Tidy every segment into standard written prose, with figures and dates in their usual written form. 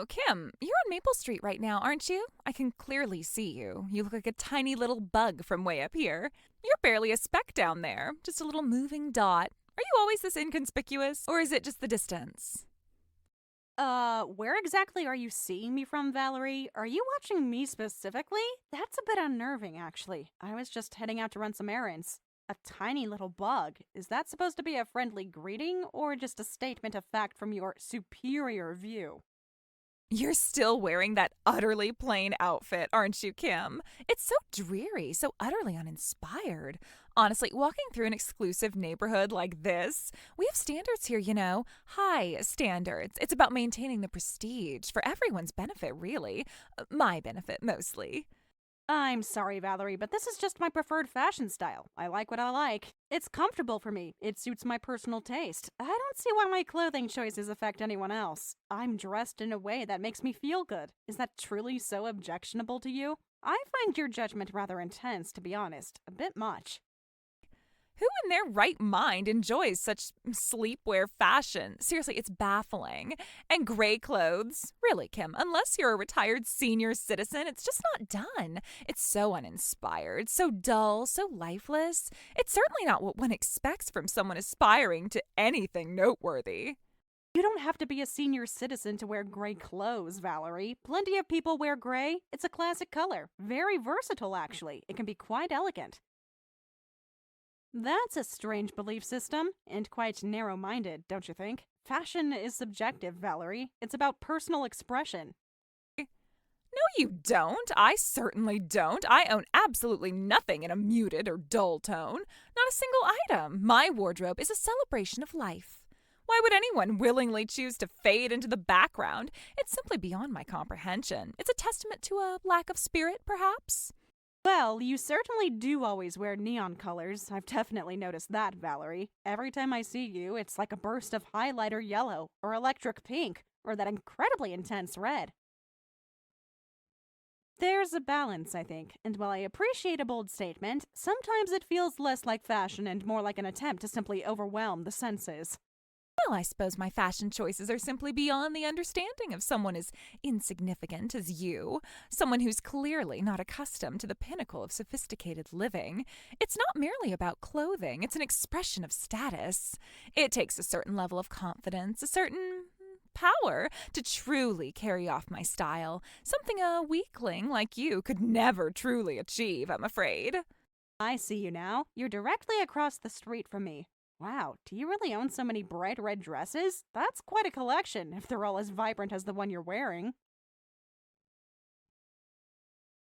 Oh, Kim, you're on Maple Street right now, aren't you? I can clearly see you. You look like a tiny little bug from way up here. You're barely a speck down there, just a little moving dot. Are you always this inconspicuous, or is it just the distance? Where exactly are you seeing me from, Valerie? Are you watching me specifically? That's a bit unnerving, actually. I was just heading out to run some errands. A tiny little bug. Is that supposed to be a friendly greeting, or just a statement of fact from your superior view? You're still wearing that utterly plain outfit, aren't you, Kim? It's so dreary, so utterly uninspired. Honestly, walking through an exclusive neighborhood like this, we have standards here, high standards. It's about maintaining the prestige for everyone's benefit, really. My benefit, mostly. I'm sorry, Valerie, but this is just my preferred fashion style. I like what I like. It's comfortable for me. It suits my personal taste. I don't see why my clothing choices affect anyone else. I'm dressed in a way that makes me feel good. Is that truly so objectionable to you? I find your judgment rather intense, to be honest. A bit much. Who in their right mind enjoys such sleepwear fashion? Seriously, it's baffling. And gray clothes? Really, Kim, unless you're a retired senior citizen, it's just not done. It's so uninspired, so dull, so lifeless. It's certainly not what one expects from someone aspiring to anything noteworthy. You don't have to be a senior citizen to wear gray clothes, Valerie. Plenty of people wear gray. It's a classic color. Very versatile, actually. It can be quite elegant. That's a strange belief system, and quite narrow minded, don't you think? Fashion is subjective, Valerie. It's about personal expression. No, you don't. I certainly don't. I own absolutely nothing in a muted or dull tone. Not a single item. My wardrobe is a celebration of life. Why would anyone willingly choose to fade into the background? It's simply beyond my comprehension. It's a testament to a lack of spirit, perhaps? Well, you certainly do always wear neon colors. I've definitely noticed that, Valerie. Every time I see you, it's like a burst of highlighter yellow, or electric pink, or that incredibly intense red. There's a balance, I think, and while I appreciate a bold statement, sometimes it feels less like fashion and more like an attempt to simply overwhelm the senses. Well, I suppose my fashion choices are simply beyond the understanding of someone as insignificant as you, someone who's clearly not accustomed to the pinnacle of sophisticated living. It's not merely about clothing, it's an expression of status. It takes a certain level of confidence, a certain power to truly carry off my style, something a weakling like you could never truly achieve, I'm afraid. I see you now. You're directly across the street from me. Wow, do you really own so many bright red dresses? That's quite a collection, if they're all as vibrant as the one you're wearing.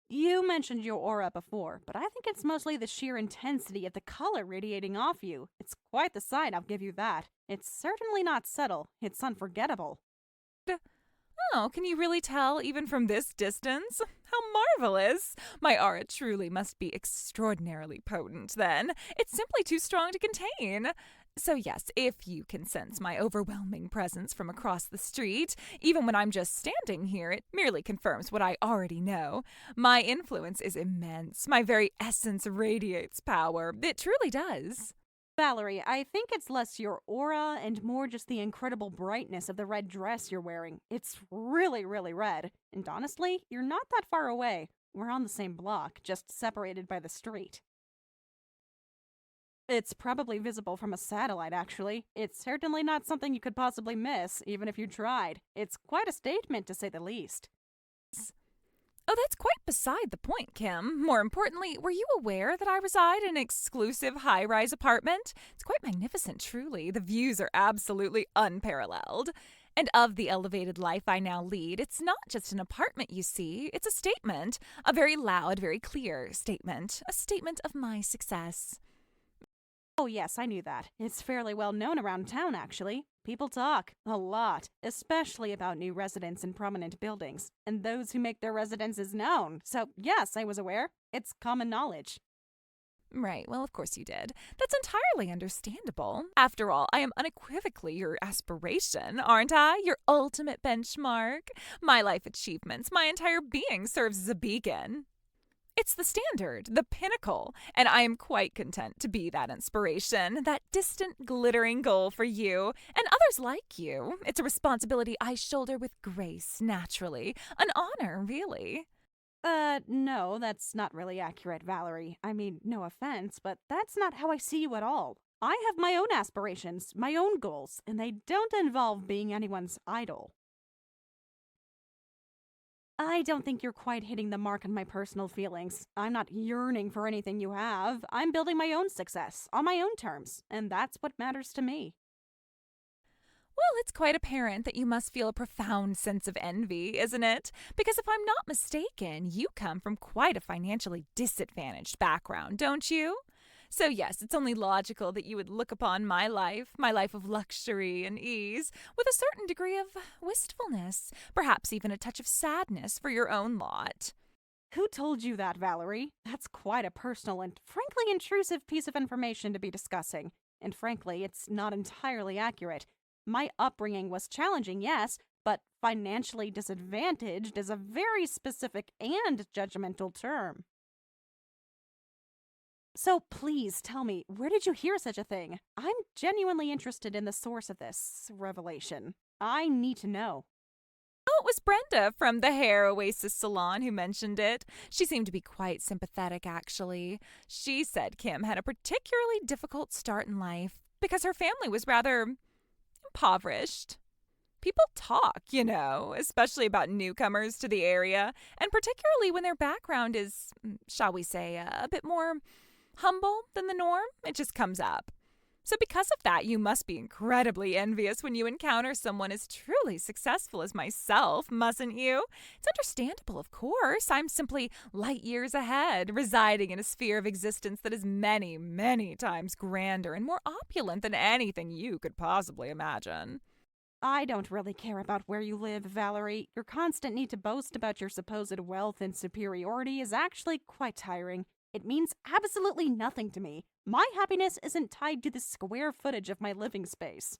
You mentioned your aura before, but I think it's mostly the sheer intensity of the color radiating off you. It's quite the sight, I'll give you that. It's certainly not subtle, it's unforgettable. Oh, can you really tell even from this distance? How marvelous! My aura truly must be extraordinarily potent, then. It's simply too strong to contain. So, yes, if you can sense my overwhelming presence from across the street, even when I'm just standing here, it merely confirms what I already know. My influence is immense. My very essence radiates power. It truly does. Valerie, I think it's less your aura and more just the incredible brightness of the red dress you're wearing. It's really, really red. And honestly, you're not that far away. We're on the same block, just separated by the street. It's probably visible from a satellite, actually. It's certainly not something you could possibly miss, even if you tried. It's quite a statement, to say the least. Oh, that's quite beside the point, Kim. More importantly, were you aware that I reside in an exclusive high rise apartment? It's quite magnificent, truly. The views are absolutely unparalleled. And of the elevated life I now lead, it's not just an apartment, you see. It's a statement. A very loud, very clear statement. A statement of my success. Oh, yes, I knew that. It's fairly well known around town, actually. People talk a lot, especially about new residents in prominent buildings, and those who make their residences known. So, yes, I was aware. It's common knowledge. Right, well, of course you did. That's entirely understandable. After all, I am unequivocally your aspiration, aren't I? Your ultimate benchmark. My life achievements, my entire being serves as a beacon. It's the standard, the pinnacle, and I am quite content to be that inspiration, that distant, glittering goal for you and others like you. It's a responsibility I shoulder with grace, naturally. An honor, really. No, that's not really accurate, Valerie. I mean, no offense, but that's not how I see you at all. I have my own aspirations, my own goals, and they don't involve being anyone's idol. I don't think you're quite hitting the mark on my personal feelings. I'm not yearning for anything you have. I'm building my own success on my own terms, and that's what matters to me. Well, it's quite apparent that you must feel a profound sense of envy, isn't it? Because if I'm not mistaken, you come from quite a financially disadvantaged background, don't you? So, yes, it's only logical that you would look upon my life of luxury and ease, with a certain degree of wistfulness, perhaps even a touch of sadness for your own lot. Who told you that, Valerie? That's quite a personal and frankly intrusive piece of information to be discussing. And frankly, it's not entirely accurate. My upbringing was challenging, yes, but financially disadvantaged is a very specific and judgmental term. So please tell me, where did you hear such a thing? I'm genuinely interested in the source of this revelation. I need to know. Oh, it was Brenda from the Hair Oasis Salon who mentioned it. She seemed to be quite sympathetic, actually. She said Kim had a particularly difficult start in life because her family was rather impoverished. People talk, especially about newcomers to the area, and particularly when their background is, shall we say, a bit more humble than the norm. It just comes up. So because of that, you must be incredibly envious when you encounter someone as truly successful as myself, mustn't you? It's understandable, of course. I'm simply light years ahead, residing in a sphere of existence that is many, many times grander and more opulent than anything you could possibly imagine. I don't really care about where you live, Valerie. Your constant need to boast about your supposed wealth and superiority is actually quite tiring. It means absolutely nothing to me. My happiness isn't tied to the square footage of my living space.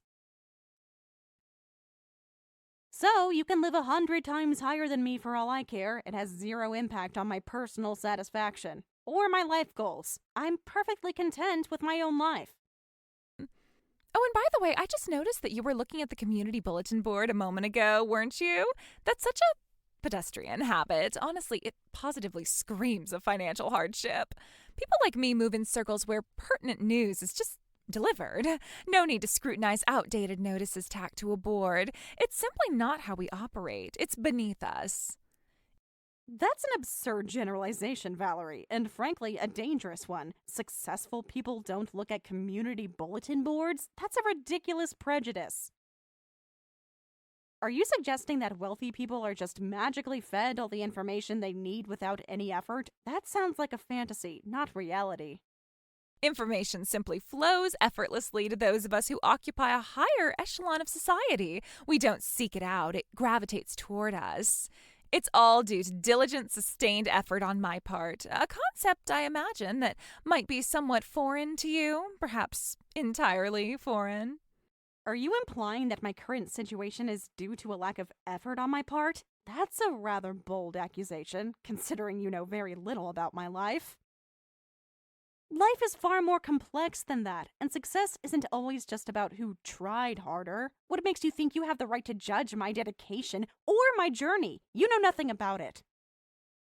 So, you can live 100 times higher than me for all I care. It has zero impact on my personal satisfaction or my life goals. I'm perfectly content with my own life. Oh, and by the way, I just noticed that you were looking at the community bulletin board a moment ago, weren't you? That's such a pedestrian habit. Honestly, it positively screams of financial hardship. People like me move in circles where pertinent news is just delivered. No need to scrutinize outdated notices tacked to a board. It's simply not how we operate. It's beneath us. That's an absurd generalization, Valerie, and frankly, a dangerous one. Successful people don't look at community bulletin boards? That's a ridiculous prejudice. Are you suggesting that wealthy people are just magically fed all the information they need without any effort? That sounds like a fantasy, not reality. Information simply flows effortlessly to those of us who occupy a higher echelon of society. We don't seek it out, it gravitates toward us. It's all due to diligent, sustained effort on my part, a concept, I imagine, that might be somewhat foreign to you, perhaps entirely foreign. Are you implying that my current situation is due to a lack of effort on my part? That's a rather bold accusation, considering you know very little about my life. Life is far more complex than that, and success isn't always just about who tried harder. What makes you think you have the right to judge my dedication or my journey? You know nothing about it.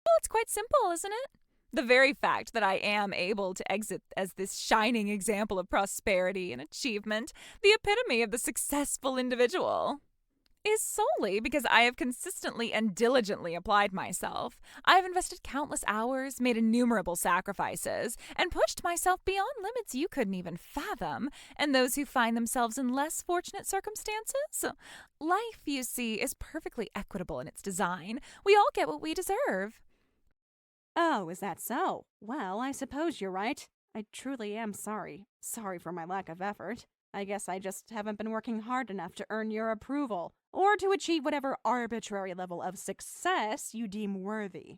Well, it's quite simple, isn't it? The very fact that I am able to exit as this shining example of prosperity and achievement, the epitome of the successful individual, is solely because I have consistently and diligently applied myself. I have invested countless hours, made innumerable sacrifices, and pushed myself beyond limits you couldn't even fathom. And those who find themselves in less fortunate circumstances? Life, you see, is perfectly equitable in its design. We all get what we deserve. Oh, is that so? Well, I suppose you're right. I truly am sorry. Sorry for my lack of effort. I guess I just haven't been working hard enough to earn your approval, or to achieve whatever arbitrary level of success you deem worthy.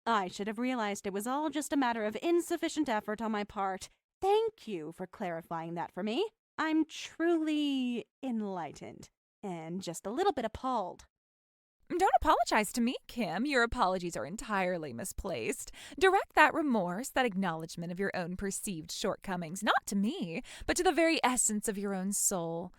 I should have realized it was all just a matter of insufficient effort on my part. Thank you for clarifying that for me. I'm truly enlightened, and just a little bit appalled. Don't apologize to me, Kim. Your apologies are entirely misplaced. Direct that remorse, that acknowledgement of your own perceived shortcomings, not to me, but to the very essence of your own soul.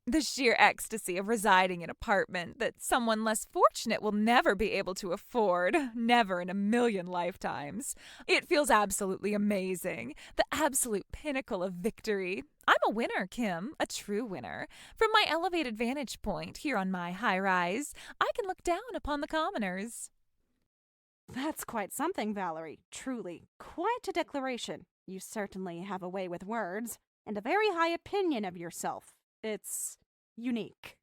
The sheer ecstasy of residing in an apartment that someone less fortunate will never be able to afford, never in a million lifetimes. It feels absolutely amazing, the absolute pinnacle of victory. I'm a winner, Kim, a true winner. From my elevated vantage point here on my high rise, I can look down upon the commoners. That's quite something, Valerie. Truly, quite a declaration. You certainly have a way with words, and a very high opinion of yourself. It's unique.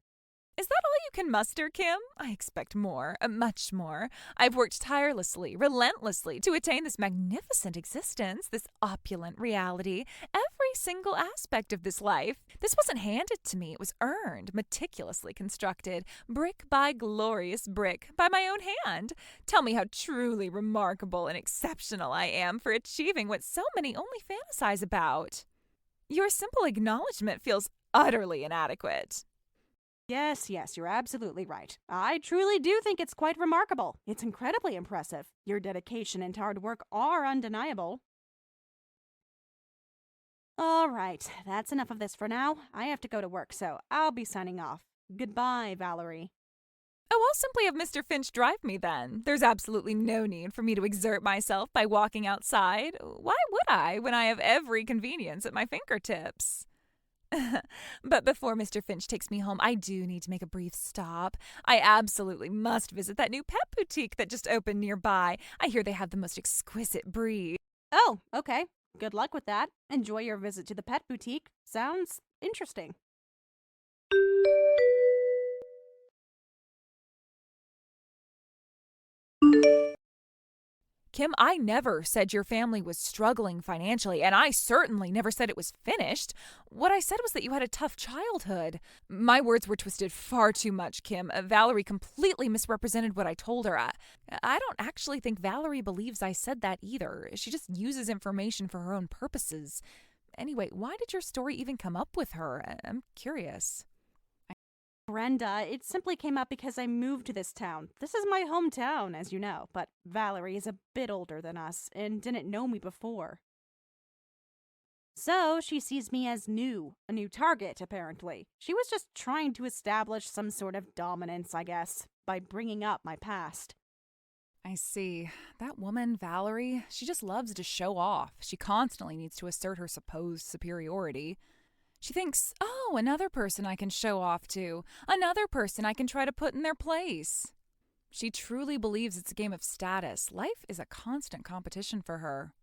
Is that all you can muster, Kim? I expect more, much more. I've worked tirelessly, relentlessly to attain this magnificent existence, this opulent reality, every single aspect of this life. This wasn't handed to me, it was earned, meticulously constructed, brick by glorious brick, by my own hand. Tell me how truly remarkable and exceptional I am for achieving what so many only fantasize about. Your simple acknowledgement feels utterly inadequate. Yes, you're absolutely right. I truly do think it's quite remarkable. It's incredibly impressive. Your dedication and hard work are undeniable. All right, that's enough of this for now. I have to go to work, so I'll be signing off. Goodbye, Valerie. Oh, I'll simply have Mr. Finch drive me then. There's absolutely no need for me to exert myself by walking outside. Why would I when I have every convenience at my fingertips? But before Mr. Finch takes me home, I do need to make a brief stop. I absolutely must visit that new pet boutique that just opened nearby. I hear they have the most exquisite breed. Oh, okay. Good luck with that. Enjoy your visit to the pet boutique. Sounds interesting. Kim, I never said your family was struggling financially, and I certainly never said it was finished. What I said was that you had a tough childhood. My words were twisted far too much, Kim. Valerie completely misrepresented what I told her. I don't actually think Valerie believes I said that either. She just uses information for her own purposes. Anyway, why did your story even come up with her? I'm curious. Brenda, it simply came up because I moved to this town. This is my hometown, as you know, but Valerie is a bit older than us and didn't know me before. So she sees me as new, a new target, apparently. She was just trying to establish some sort of dominance, I guess, by bringing up my past. I see. That woman, Valerie, she just loves to show off. She constantly needs to assert her supposed superiority. She thinks, oh, another person I can show off to, another person I can try to put in their place. She truly believes it's a game of status. Life is a constant competition for her.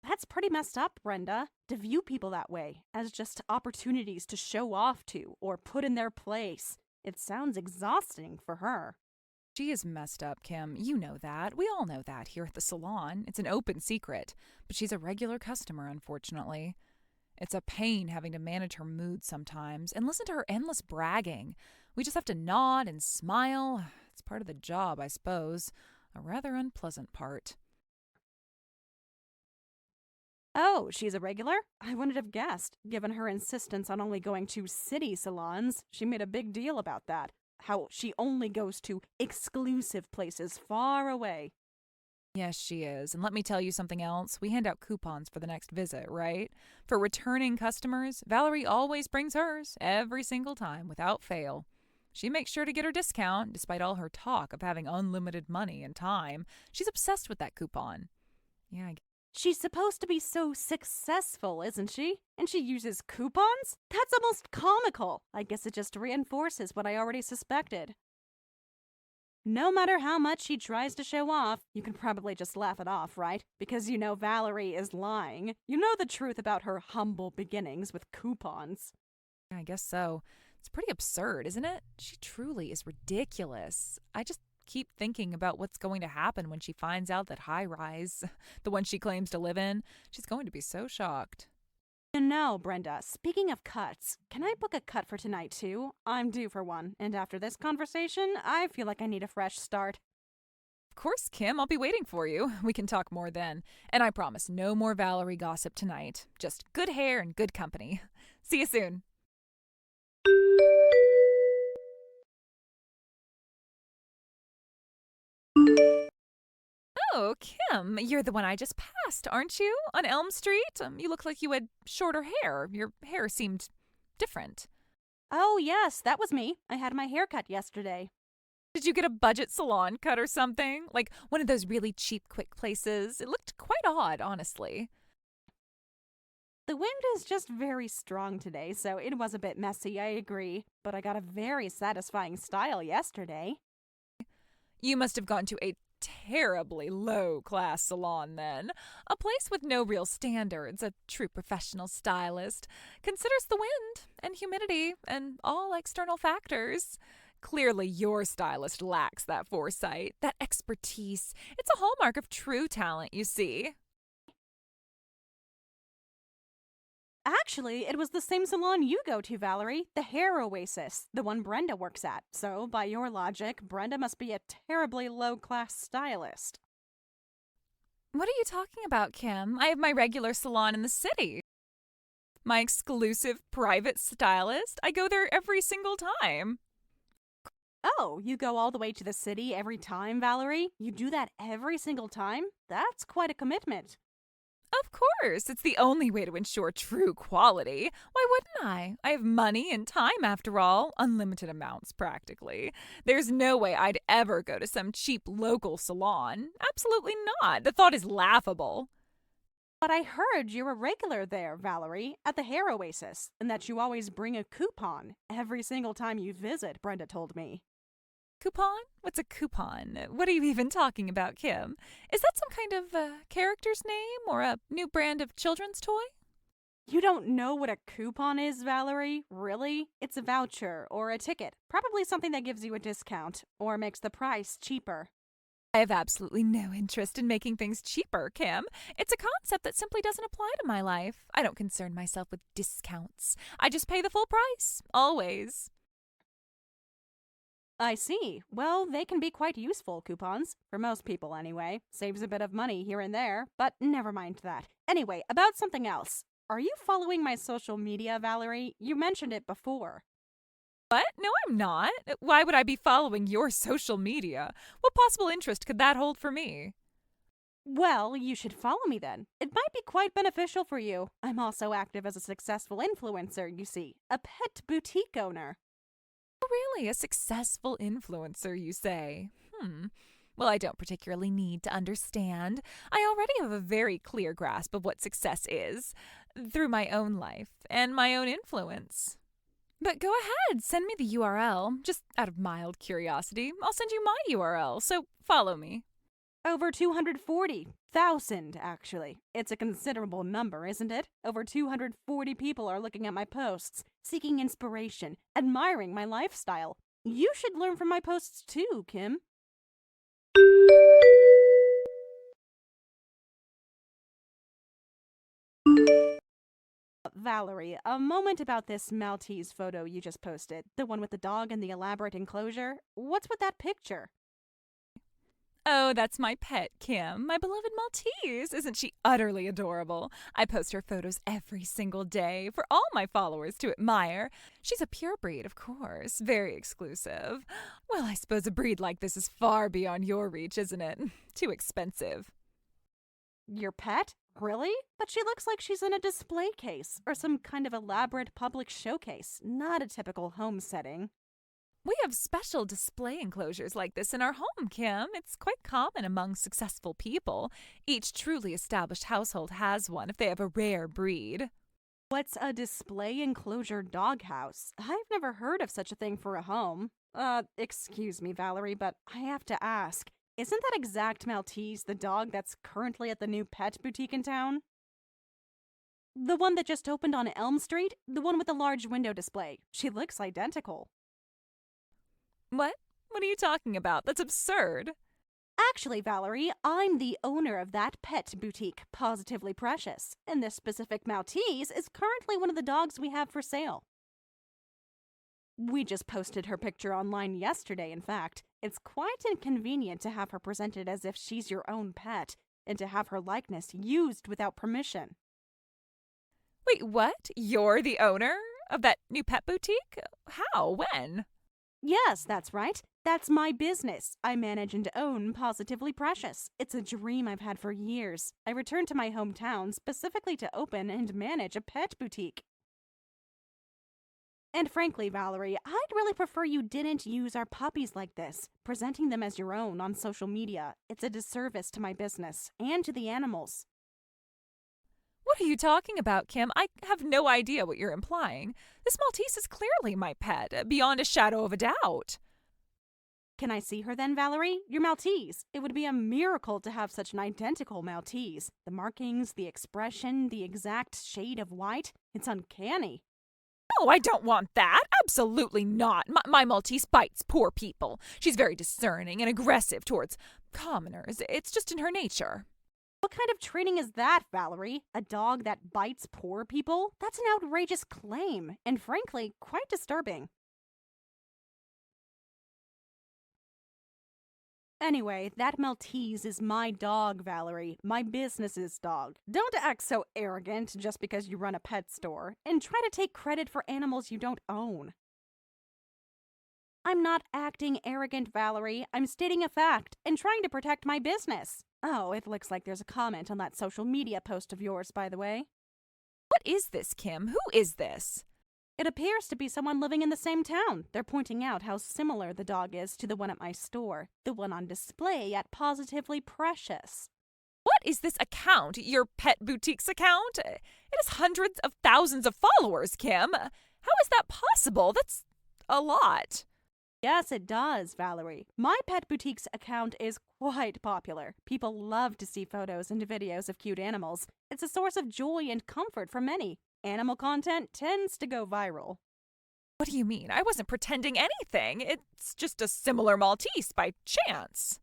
That's pretty messed up, Brenda, to view people that way, as just opportunities to show off to or put in their place. It sounds exhausting for her. She is messed up, Kim. You know that. We all know that here at the salon. It's an open secret. But she's a regular customer, unfortunately. It's a pain having to manage her mood sometimes and listen to her endless bragging. We just have to nod and smile. It's part of the job, I suppose. A rather unpleasant part. Oh, she's a regular? I wouldn't have guessed. Given her insistence on only going to city salons, she made a big deal about that. How she only goes to exclusive places far away. Yes, she is. And let me tell you something else. We hand out coupons for the next visit, right? For returning customers, Valerie always brings hers every single time without fail. She makes sure to get her discount despite all her talk of having unlimited money and time. She's obsessed with that coupon. Yeah, She's supposed to be so successful, isn't she? And she uses coupons? That's almost comical. I guess it just reinforces what I already suspected. No matter how much she tries to show off, you can probably just laugh it off, right? Because you know Valerie is lying. You know the truth about her humble beginnings with coupons. I guess so. It's pretty absurd, isn't it? She truly is ridiculous. I just keep thinking about what's going to happen when she finds out that High Rise, the one she claims to live in, she's going to be so shocked. You know, Brenda, speaking of cuts, can I book a cut for tonight too? I'm due for one, and after this conversation, I feel like I need a fresh start. Of course, Kim, I'll be waiting for you. We can talk more then. And I promise no more Valerie gossip tonight. Just good hair and good company. See you soon. Oh, Kim, you're the one I just passed, aren't you? On Elm Street? You look like you had shorter hair. Your hair seemed different. Oh, yes, that was me. I had my hair cut yesterday. Did you get a budget salon cut or something? Like one of those really cheap, quick places? It looked quite odd, honestly. The wind is just very strong today, so it was a bit messy, I agree. But I got a very satisfying style yesterday. You must have gone to a terribly low-class salon then. A place with no real standards. A true professional stylist considers the wind and humidity and all external factors. Clearly, your stylist lacks that foresight, that expertise. It's a hallmark of true talent, you see. Actually, it was the same salon you go to, Valerie, the Hair Oasis, the one Brenda works at. So, by your logic, Brenda must be a terribly low-class stylist. What are you talking about, Kim? I have my regular salon in the city. My exclusive private stylist. I go there every single time. Oh, you go all the way to the city every time, Valerie? You do that every single time? That's quite a commitment. Of course, it's the only way to ensure true quality. Why wouldn't I? I have money and time after all, unlimited amounts practically. There's no way I'd ever go to some cheap local salon. Absolutely not. The thought is laughable. But I heard you're a regular there, Valerie, at the Hair Oasis, and that you always bring a coupon every single time you visit, Brenda told me. Coupon? What's a coupon? What are you even talking about, Kim? Is that some kind of character's name or a new brand of children's toy? You don't know what a coupon is, Valerie? Really? It's a voucher or a ticket, probably something that gives you a discount or makes the price cheaper. I have absolutely no interest in making things cheaper, Kim. It's a concept that simply doesn't apply to my life. I don't concern myself with discounts. I just pay the full price, always. I see. Well, they can be quite useful, coupons. For most people, anyway. Saves a bit of money here and there, but never mind that. Anyway, about something else. Are you following my social media, Valerie? You mentioned it before. What? No, I'm not. Why would I be following your social media? What possible interest could that hold for me? Well, you should follow me then. It might be quite beneficial for you. I'm also active as a successful influencer, you see. A pet boutique owner. Really, a successful influencer, you say? Well, I don't particularly need to understand. I already have a very clear grasp of what success is, through my own life and my own influence. But go ahead, send me the URL, just out of mild curiosity. I'll send you my URL, so follow me. Over 240,000, actually. It's a considerable number, isn't it? Over 240 people are looking at my posts, seeking inspiration, admiring my lifestyle. You should learn from my posts too, Kim. Valerie, a moment about this Maltese photo you just posted. The one with the dog and the elaborate enclosure. What's with that picture? Oh, that's my pet, Kim, my beloved Maltese. Isn't she utterly adorable? I post her photos every single day for all my followers to admire. She's a pure breed, of course, very exclusive. Well, I suppose a breed like this is far beyond your reach, isn't it? Too expensive. Your pet? Really? But she looks like she's in a display case or some kind of elaborate public showcase, not a typical home setting. We have special display enclosures like this in our home, Kim. It's quite common among successful people. Each truly established household has one if they have a rare breed. What's a display enclosure doghouse? I've never heard of such a thing for a home. Excuse me, Valerie, but I have to ask. Isn't that exact Maltese the dog that's currently at the new pet boutique in town? The one that just opened on Elm Street? The one with the large window display. She looks identical. What? What are you talking about? That's absurd. Actually, Valerie, I'm the owner of that pet boutique, Positively Precious, and this specific Maltese is currently one of the dogs we have for sale. We just posted her picture online yesterday, in fact. It's quite inconvenient to have her presented as if she's your own pet, and to have her likeness used without permission. Wait, what? You're the owner of that new pet boutique? How? When? Yes, that's right. That's my business. I manage and own Positively Precious. It's a dream I've had for years. I returned to my hometown specifically to open and manage a pet boutique. And frankly, Valerie, I'd really prefer you didn't use our puppies like this, presenting them as your own on social media. It's a disservice to my business and to the animals. What are you talking about, Kim? I have no idea what you're implying. This Maltese is clearly my pet, beyond a shadow of a doubt. Can I see her then, Valerie? Your Maltese. It would be a miracle to have such an identical Maltese. The markings, the expression, the exact shade of white. It's uncanny. No, I don't want that. Absolutely not. My Maltese bites poor people. She's very discerning and aggressive towards commoners. It's just in her nature. What kind of training is that, Valerie? A dog that bites poor people? That's an outrageous claim, and frankly, quite disturbing. Anyway, that Maltese is my dog, Valerie. My business's dog. Don't act so arrogant just because you run a pet store, and try to take credit for animals you don't own. I'm not acting arrogant, Valerie. I'm stating a fact and trying to protect my business. Oh, it looks like there's a comment on that social media post of yours, by the way. What is this, Kim? Who is this? It appears to be someone living in the same town. They're pointing out how similar the dog is to the one at my store, the one on display at Positively Precious. What is this account? Your pet boutique's account? It has hundreds of thousands of followers, Kim. How is that possible? That's a lot. Yes, it does, Valerie. My pet boutique's account is quite popular. People love to see photos and videos of cute animals. It's a source of joy and comfort for many. Animal content tends to go viral. What do you mean? I wasn't pretending anything. It's just a similar Maltese by chance.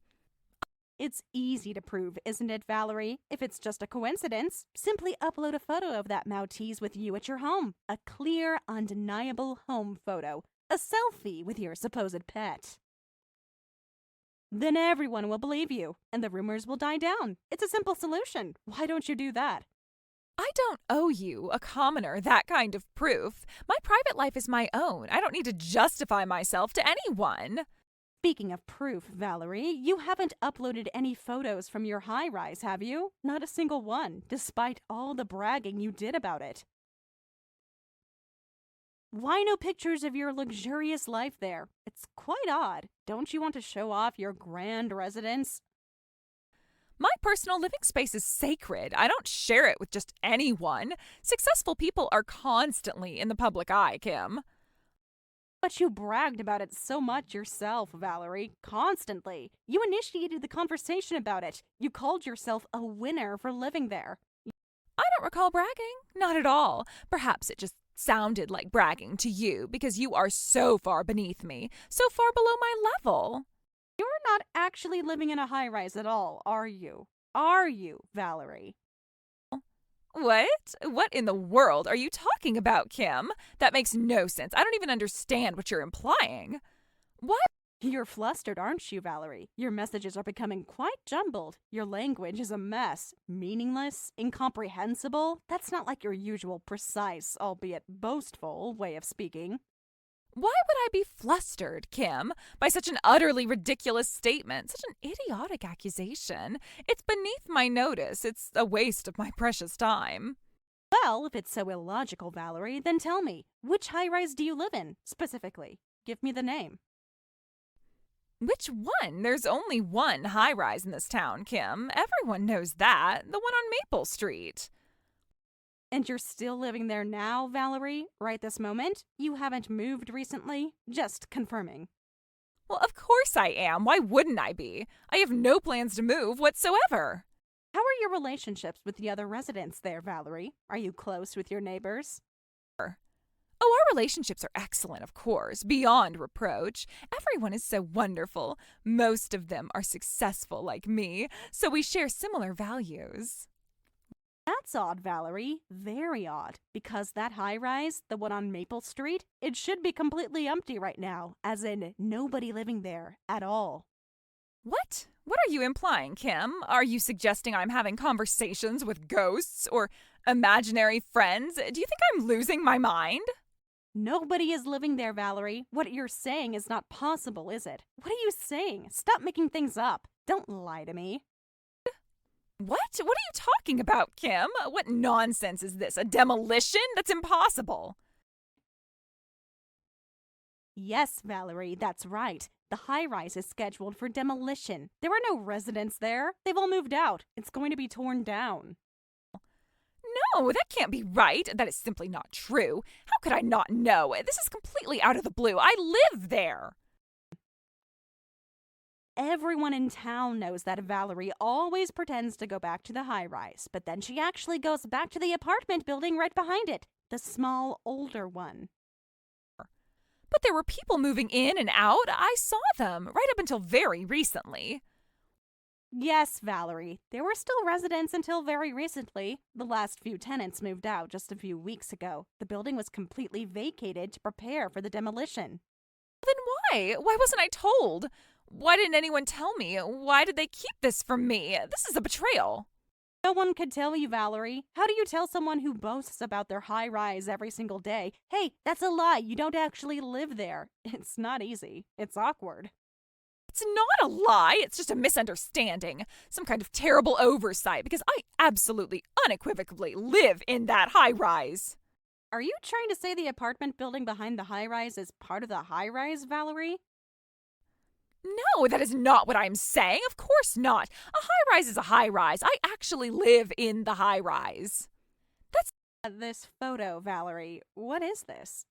It's easy to prove, isn't it, Valerie? If it's just a coincidence, simply upload a photo of that Maltese with you at your home. A clear, undeniable home photo. A selfie with your supposed pet. Then everyone will believe you, and the rumors will die down. It's a simple solution. Why don't you do that? I don't owe you, a commoner, that kind of proof. My private life is my own. I don't need to justify myself to anyone. Speaking of proof, Valerie, you haven't uploaded any photos from your high-rise, have you? Not a single one, despite all the bragging you did about it. Why no pictures of your luxurious life there? It's quite odd. Don't you want to show off your grand residence? My personal living space is sacred. I don't share it with just anyone. Successful people are constantly in the public eye, Kim. But you bragged about it so much yourself, Valerie. Constantly. You initiated the conversation about it. You called yourself a winner for living there. I don't recall bragging. Not at all. Perhaps it just sounded like bragging to you because you are so far beneath me, so far below my level. You're not actually living in a high-rise at all, are you? Are you, Valerie? What? What in the world are you talking about, Kim? That makes no sense. I don't even understand what you're implying. What? You're flustered, aren't you, Valerie? Your messages are becoming quite jumbled. Your language is a mess. Meaningless, incomprehensible. That's not like your usual precise, albeit boastful, way of speaking. Why would I be flustered, Kim, by such an utterly ridiculous statement, such an idiotic accusation? It's beneath my notice. It's a waste of my precious time. Well, if it's so illogical, Valerie, then tell me, which high-rise do you live in, specifically? Give me the name. Which one? There's only one high-rise in this town, Kim. Everyone knows that. The one on Maple Street. And you're still living there now, Valerie? Right this moment? You haven't moved recently? Just confirming. Well, of course I am. Why wouldn't I be? I have no plans to move whatsoever. How are your relationships with the other residents there, Valerie? Are you close with your neighbors? Oh, our relationships are excellent, of course, beyond reproach. Everyone is so wonderful. Most of them are successful like me, so we share similar values. That's odd, Valerie. Very odd. Because that high-rise, the one on Maple Street, it should be completely empty right now, as in nobody living there at all. What? What are you implying, Kim? Are you suggesting I'm having conversations with ghosts or imaginary friends? Do you think I'm losing my mind? Nobody is living there, Valerie. What you're saying is not possible, is it? What are you saying? Stop making things up. Don't lie to me. What? What are you talking about, Kim? What nonsense is this? A demolition? That's impossible. Yes, Valerie, that's right. The high-rise is scheduled for demolition. There are no residents there. They've all moved out. It's going to be torn down. No, that can't be right. That is simply not true. How could I not know? This is completely out of the blue. I live there. Everyone in town knows that Valerie always pretends to go back to the high-rise, but then she actually goes back to the apartment building right behind it, the small, older one. But there were people moving in and out. I saw them right up until very recently. Yes, Valerie. There were still residents until very recently. The last few tenants moved out just a few weeks ago. The building was completely vacated to prepare for the demolition. Then why? Why wasn't I told? Why didn't anyone tell me? Why did they keep this from me? This is a betrayal. No one could tell you, Valerie. How do you tell someone who boasts about their high rise every single day, hey, that's a lie, you don't actually live there? It's not easy. It's awkward. It's not a lie. It's just a misunderstanding. Some kind of terrible oversight because I absolutely, unequivocally live in that high rise. Are you trying to say the apartment building behind the high rise is part of the high rise, Valerie? No, that is not what I'm saying. Of course not. A high rise is a high rise. I actually live in the high rise. This photo, Valerie. What is this?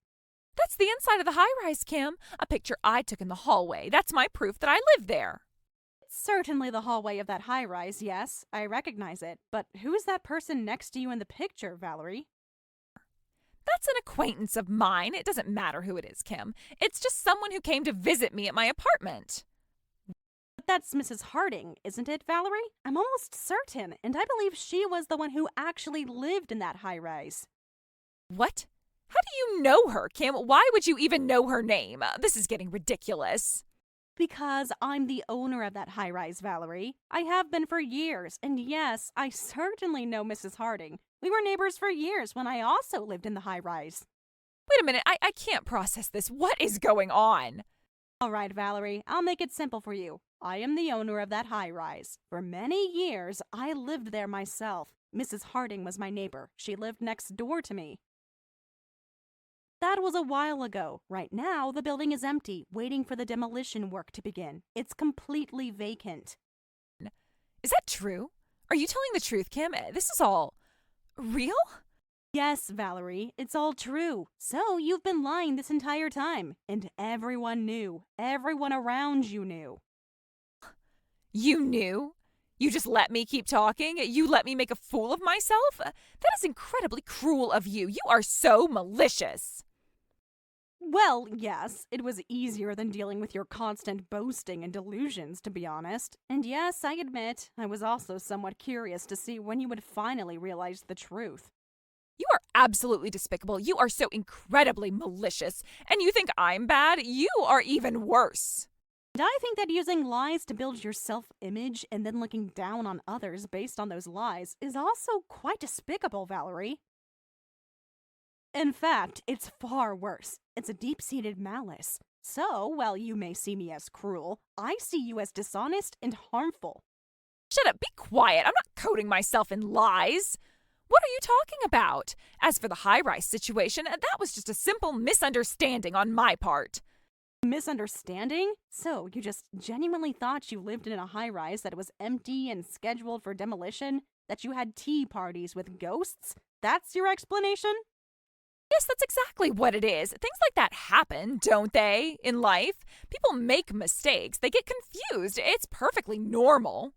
That's the inside of the high rise, Kim. A picture I took in the hallway. That's my proof that I live there. It's certainly the hallway of that high rise, yes. I recognize it. But who is that person next to you in the picture, Valerie? That's an acquaintance of mine. It doesn't matter who it is, Kim. It's just someone who came to visit me at my apartment. But that's Mrs. Harding, isn't it, Valerie? I'm almost certain, and I believe she was the one who actually lived in that high rise. What? How do you know her, Kim? Why would you even know her name? This is getting ridiculous. Because I'm the owner of that high rise, Valerie. I have been for years, and yes, I certainly know Mrs. Harding. We were neighbors for years when I also lived in the high rise. Wait a minute, I can't process this. What is going on? All right, Valerie, I'll make it simple for you. I am the owner of that high rise. For many years, I lived there myself. Mrs. Harding was my neighbor. She lived next door to me. That was a while ago. Right now, the building is empty, waiting for the demolition work to begin. It's completely vacant. Is that true? Are you telling the truth, Kim? This is all real? Yes, Valerie, it's all true. So you've been lying this entire time. And everyone knew. Everyone around you knew. You knew? You just let me keep talking? You let me make a fool of myself? That is incredibly cruel of you. You are so malicious. Well, yes, it was easier than dealing with your constant boasting and delusions, to be honest. And yes, I admit, I was also somewhat curious to see when you would finally realize the truth. You are absolutely despicable. You are so incredibly malicious. And you think I'm bad? You are even worse. And I think that using lies to build your self-image and then looking down on others based on those lies is also quite despicable, Valerie. In fact, it's far worse. It's a deep-seated malice. So, while you may see me as cruel, I see you as dishonest and harmful. Shut up, be quiet. I'm not coating myself in lies. What are you talking about? As for the high-rise situation, that was just a simple misunderstanding on my part. Misunderstanding? So, you just genuinely thought you lived in a high-rise that was empty and scheduled for demolition? That you had tea parties with ghosts? That's your explanation? Yes, that's exactly what it is. Things like that happen, don't they, in life? People make mistakes. They get confused. It's perfectly normal.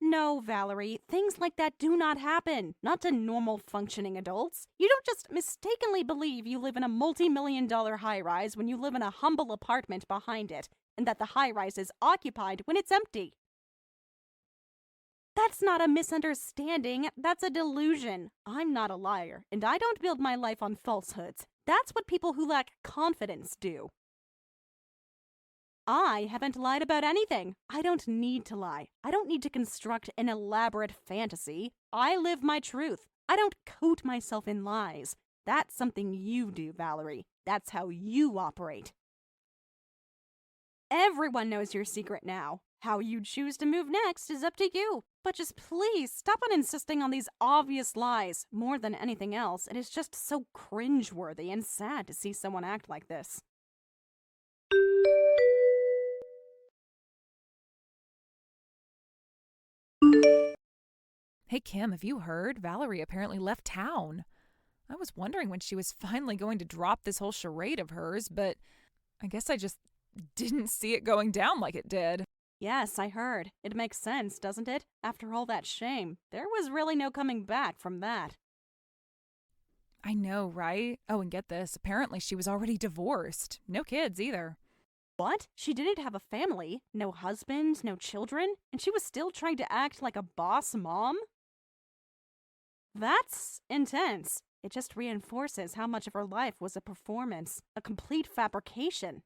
No, Valerie, things like that do not happen. Not to normal functioning adults. You don't just mistakenly believe you live in a multi-million-dollar high-rise when you live in a humble apartment behind it, and that the high-rise is occupied when it's empty. That's not a misunderstanding, that's a delusion. I'm not a liar, and I don't build my life on falsehoods. That's what people who lack confidence do. I haven't lied about anything. I don't need to lie. I don't need to construct an elaborate fantasy. I live my truth. I don't coat myself in lies. That's something you do, Valerie. That's how you operate. Everyone knows your secret now. How you choose to move next is up to you. But just please stop on insisting on these obvious lies. More than anything else, it is just so cringeworthy and sad to see someone act like this. Hey, Kim, have you heard? Valerie apparently left town. I was wondering when she was finally going to drop this whole charade of hers, but I guess I just didn't see it going down like it did. Yes, I heard. It makes sense, doesn't it? After all that shame, there was really no coming back from that. I know, right? Oh, and get this. Apparently she was already divorced. No kids either. What? She didn't have a family, no husband, no children, and she was still trying to act like a boss mom? That's intense. It just reinforces how much of her life was a performance, a complete fabrication.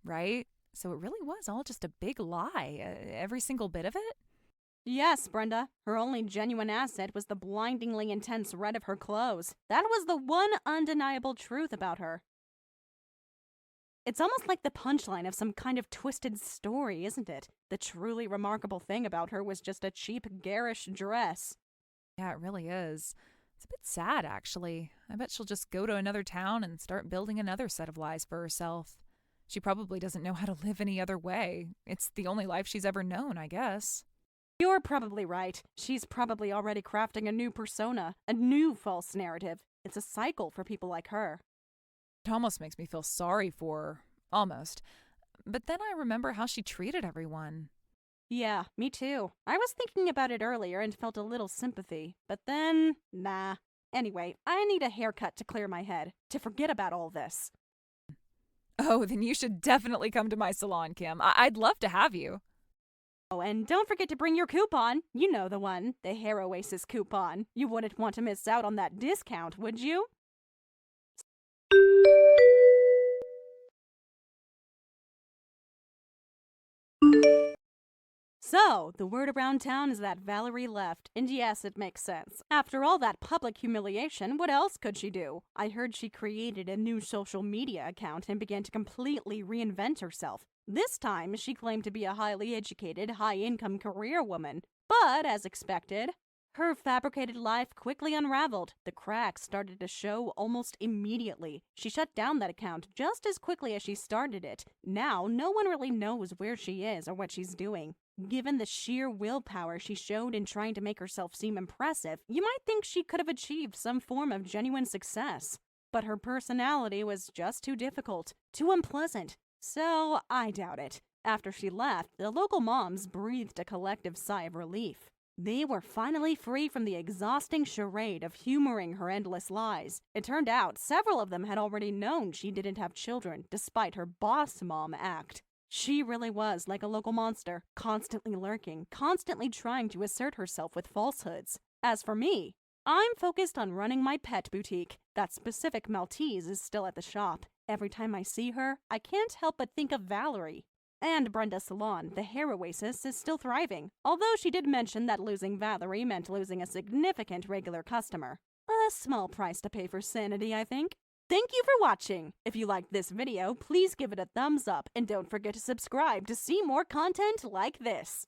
Right? So it really was all just a big lie, every single bit of it? Yes, Brenda. Her only genuine asset was the blindingly intense red of her clothes. That was the one undeniable truth about her. It's almost like the punchline of some kind of twisted story, isn't it? The truly remarkable thing about her was just a cheap, garish dress. Yeah, it really is. It's a bit sad, actually. I bet she'll just go to another town and start building another set of lies for herself. She probably doesn't know how to live any other way. It's the only life she's ever known, I guess. You're probably right. She's probably already crafting a new persona, a new false narrative. It's a cycle for people like her. It almost makes me feel sorry for her. Almost. But then I remember how she treated everyone. Yeah, me too. I was thinking about it earlier and felt a little sympathy, but then, nah. Anyway, I need a haircut to clear my head, to forget about all this. Oh, then you should definitely come to my salon, Kim. I'd love to have you. Oh, and don't forget to bring your coupon. You know the one, the Hair Oasis coupon. You wouldn't want to miss out on that discount, would you? So, the word around town is that Valerie left, and yes, it makes sense. After all that public humiliation, what else could she do? I heard she created a new social media account and began to completely reinvent herself. This time, she claimed to be a highly educated, high-income career woman. But, as expected, her fabricated life quickly unraveled. The cracks started to show almost immediately. She shut down that account just as quickly as she started it. Now, no one really knows where she is or what she's doing. Given the sheer willpower she showed in trying to make herself seem impressive, you might think she could have achieved some form of genuine success. But her personality was just too difficult, too unpleasant. So, I doubt it. After she left, the local moms breathed a collective sigh of relief. They were finally free from the exhausting charade of humoring her endless lies. It turned out several of them had already known she didn't have children, despite her boss mom act. She really was like a local monster, constantly lurking, constantly trying to assert herself with falsehoods. As for me, I'm focused on running my pet boutique. That specific Maltese is still at the shop. Every time I see her, I can't help but think of Valerie. And Brenda's salon, the Hair Oasis, is still thriving, although she did mention that losing Valerie meant losing a significant regular customer. A small price to pay for sanity, I think. Thank you for watching! If you liked this video, please give it a thumbs up and don't forget to subscribe to see more content like this.